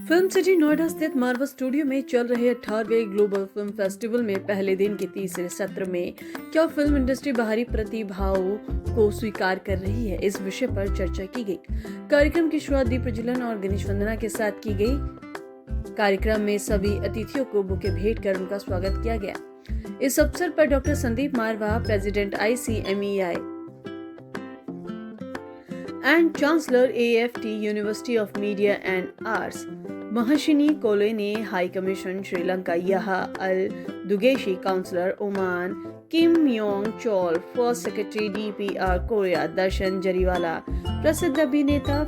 Film city Noida स्थित Marwah studio में चल रहे 18वें ग्लोबल फिल्म फेस्टिवल में पहले दिन के तीसरे सत्र में क्या फिल्म इंडस्ट्री बाहरी प्रतिभाओं को स्वीकार कर रही है, इस विषय पर चर्चा की गई। कार्यक्रम की शुरुआत दीप प्रज्वलन और गणेश वंदना के साथ की गई। कार्यक्रम में सभी अतिथियों को बुके भेंट कर उनका स्वागत किया गया। इस अवसर पर doctor Sandeep Marwah, president ICMEI and chancellor AFT university of media and arts Mahishini Colonne ने high commission Sri Lanka Yahya Al Dughaishi, counsellor Oman Kim Yong Chol, first secretary DPR Korea Darshan Jariwala, प्रसिद्ध अभिनेता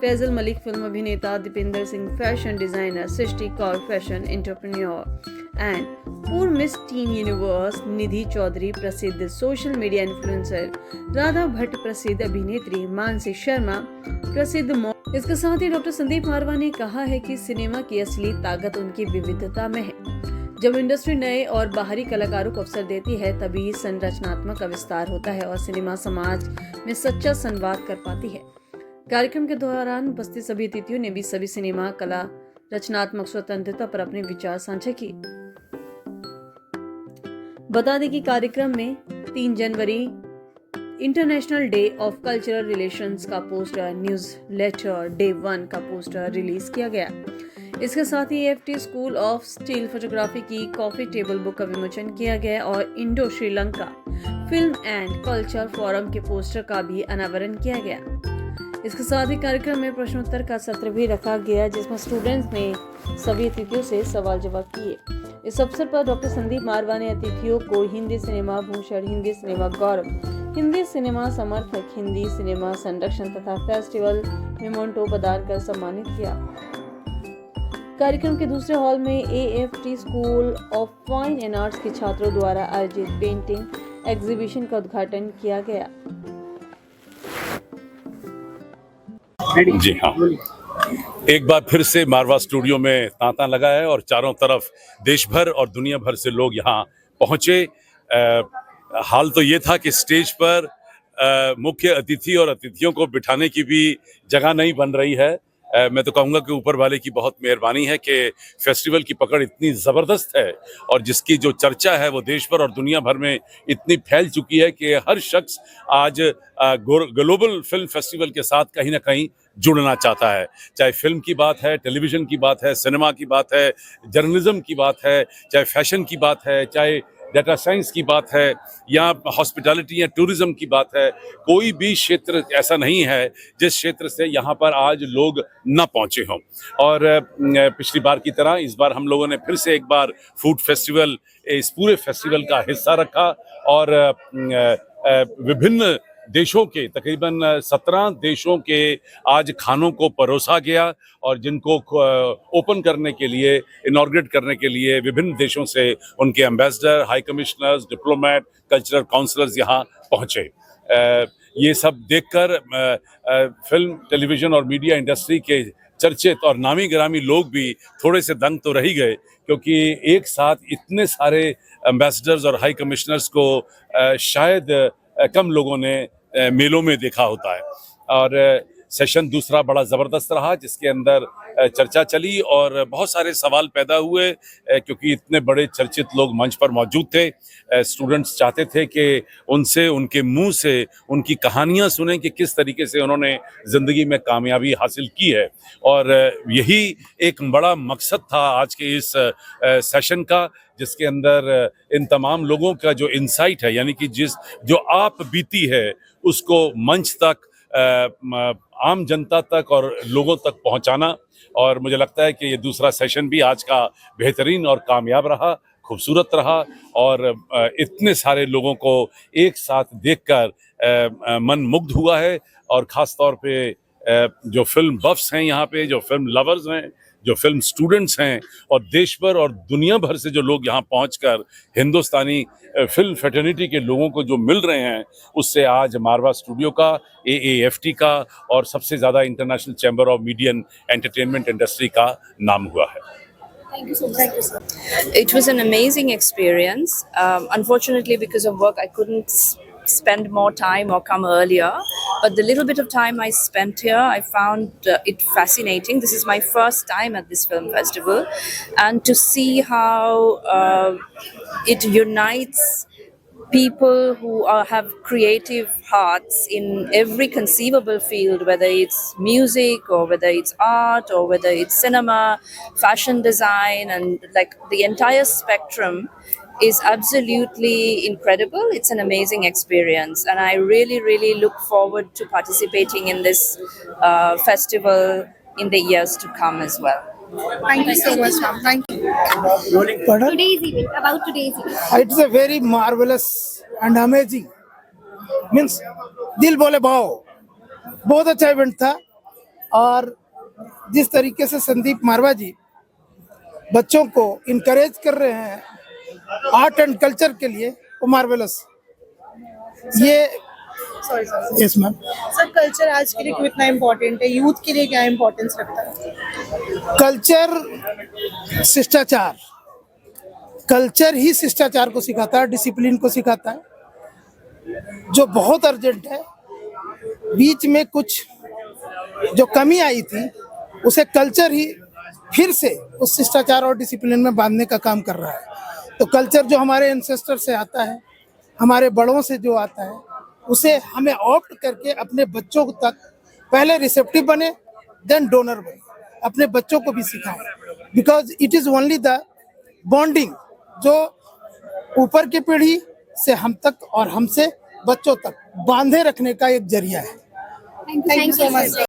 फैजल मलिक, फिल्म अभिनेता Dipendra Singh, fashion designer Srishti Kaur, fashion entrepreneur and पूर्व miss teen universe Nidhi Chaudhary, प्रसिद्ध social media influencer Radha Bhatt, प्रसिद्ध अभिनेत्री मानसी शर्मा, प्रसिद्ध इसके साथ ही डॉक्टर संदीप मारवा ने कहा है कि सिनेमा की असली ताकत उनकी विविधता में है। जब इंडस्ट्री नए और बाहरी कलाकारों को अवसर देती है तभी संरचनात्मक का विस्तार होता है और सिनेमा समाज में सच्चा संवाद कर पाती है। कार्यक्रम के दौरान उपस्थित सभी अतिथियों ने भी सभी सिनेमा कला रचनात्मक स्वतंत्रता पर अपने विचार साझा किए। बता दें कि कार्यक्रम में 3 जनवरी international day of cultural relations का पोस्टर, न्यूज लेटर डे 1 का पोस्टर रिलीज किया गया। इसके साथ ही AFT school of still photography की कॉफी टेबल बुक का विमोचन किया गया और Indo Sri Lanka film and culture forum के पोस्टर का भी अनावरण किया गया। इसके साथ ही कार्यक्रम में प्रश्नोत्तर का सत्र भी रखा गया जिसमें स्टूडेंट्स ने सभी अतिथियों से सवाल जवाब किए। इस अवसर पर डॉक्टर संदीप मारवा ने अतिथियों को हिंदी सिनेमा भूषण, हिंदी सिनेमा गौरव, हिंदी सिनेमा समर्थक, हिंदी सिनेमा संरक्षण तथा फेस्टिवल मेमोंटो प्रदान कर सम्मानित किया। कार्यक्रम के दूसरे हॉल में AFT school of fine and arts के छात्रों द्वारा आयोजित पेंटिंग एग्जीबिशन का उद्घाटन किया गया। जी हाँ, एक बार फिर से मारवा स्टूडियो में तांता लगा है और चारों तरफ देश भर और दुनिया भर से लोग यहाँ पहुँचे। हाल तो ये था कि स्टेज पर मुख्य अतिथि और अतिथियों को बिठाने की भी जगह नहीं बन रही है। मैं तो कहूँगा कि ऊपर वाले की बहुत मेहरबानी है कि फेस्टिवल की पकड़ इतनी ज़बरदस्त है और जिसकी जो चर्चा है वो देश भर और दुनिया भर में इतनी फैल चुकी है कि हर शख्स आज ग्लोबल फिल्म फेस्टिवल के साथ कहीं ना कहीं जुड़ना चाहता है। चाहे फिल्म की बात है, टेलीविज़न की बात है, सिनेमा की बात है, जर्नलिज्म की बात है, चाहे फैशन की बात है, चाहे डाटा साइंस की बात है या हॉस्पिटैलिटी या टूरिज्म की बात है। कोई भी क्षेत्र ऐसा नहीं है जिस क्षेत्र से यहाँ पर आज लोग न पहुँचे हों। और पिछली बार की तरह इस बार हम लोगों ने फिर से एक बार फूड फेस्टिवल इस पूरे फेस्टिवल का हिस्सा रखा और विभिन्न देशों के तकरीबन 17 देशों के आज खानों को परोसा गया और जिनको ओपन करने के लिए, इनॉर्गेट करने के लिए विभिन्न देशों से उनके ambassador, high commissioners, diplomat, cultural counsellors यहाँ पहुँचे। ये सब देखकर फिल्म, टेलीविज़न और मीडिया इंडस्ट्री के चर्चित और नामी गिरामी लोग भी थोड़े से दंग तो रह ही गए क्योंकि एक साथ इतने सारे एम्बेसडर्स और हाई कमिश्नर्स को शायद कम लोगों ने मेलों में देखा होता है। और सेशन दूसरा बड़ा ज़बरदस्त रहा जिसके अंदर चर्चा चली और बहुत सारे सवाल पैदा हुए क्योंकि इतने बड़े चर्चित लोग मंच पर मौजूद थे। स्टूडेंट्स चाहते थे कि उनसे, उनके मुंह से उनकी कहानियां सुनें कि किस तरीके से उन्होंने ज़िंदगी में कामयाबी हासिल की है और यही एक बड़ा मकसद था आज के इस सेशन का, जिसके अंदर इन तमाम लोगों का जो इंसाइट है, यानी कि जो आप बीती है उसको मंच तक, आम जनता तक और लोगों तक पहुंचाना। और मुझे लगता है कि ये दूसरा सेशन भी आज का बेहतरीन और कामयाब रहा, खूबसूरत रहा और इतने सारे लोगों को एक साथ देखकर मन मुग्ध हुआ है। और ख़ास तौर पे जो फिल्म बफ्स हैं यहाँ पे, जो फिल्म लवर्स हैं, जो फिल्म स्टूडेंट्स हैं और देश भर और दुनिया भर से जो लोग यहाँ पहुँचकर हिंदुस्तानी फिल्म फ्रेटर्निटी के लोगों को जो मिल रहे हैं, उससे आज मारवा स्टूडियो का, AAFT का और सबसे ज़्यादा international chamber of media and entertainment industry का नाम हुआ है। Thank you so much. Thank you, sir. It was an amazing experience. Unfortunately, because of work, I couldn't spend more time or come earlier. But the little bit of time I spent here, I found it fascinating. This is my first time at this film festival, and to see how it unites people who have creative hearts in every conceivable field, whether it's music or whether it's art or whether it's cinema, fashion design, and like the entire spectrum is absolutely incredible. It's an amazing experience, and I really, really look forward to participating in this festival in the years to come as well. Thank you so much, ma'am. Thank you. Pardon? Today's event, about today's event. It's a very marvelous and amazing. Means दिल बोले भाव, बहुत अच्छा event था। और जिस तरीके से संदीप मारवा जी बच्चों को इनकरेज कर रहे हैं आर्ट एंड कल्चर के लिए, वो मार्वेलस। ये sorry yes ma'am. Sir, culture आज के लिए क्यों इतना इम्पोर्टेंट है? यूथ के लिए क्या इम्पोर्टेंस रखता है? कल्चर शिष्टाचार, कल्चर ही शिष्टाचार को सिखाता है, डिसिप्लिन को सिखाता है, जो बहुत अर्जेंट है। बीच में कुछ जो कमी आई थी उसे कल्चर ही फिर से उस शिष्टाचार और डिसिप्लिन में बांधने का काम कर रहा है। तो कल्चर जो हमारे एंसेस्टर से आता है, हमारे बड़ों से जो आता है, उसे हमें ऑप्ट करके अपने बच्चों तक पहले रिसेप्टिव बने, देन डोनर बने, अपने बच्चों को भी सिखाएं। Because it is only the bonding जो ऊपर की पीढ़ी से हम तक और हमसे बच्चों तक बांधे रखने का एक जरिया है। Thank you so much.